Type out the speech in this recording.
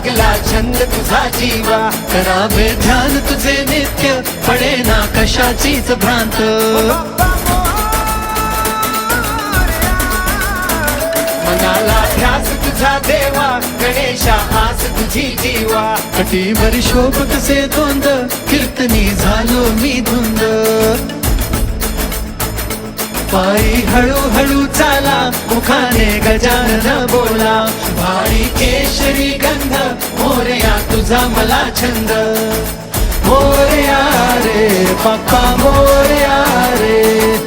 लागला छंद तुझा जीवा, करावे ध्यान तुझे नित्य, पडे ना कशाचीच भ्रांत. मनाला ध्यास तुझा देवा, गणेशा आस तुझी जीवा. कटीवर शोभ कसे दोंद, कीर्तनी झालो मी धुंद. पायी हळूहळू चाला, मुखाने गजानन बोला. भारी केशरी गंध, मोरया तुझा मला छंद. मोरया रे बाप्पा मोरया रे.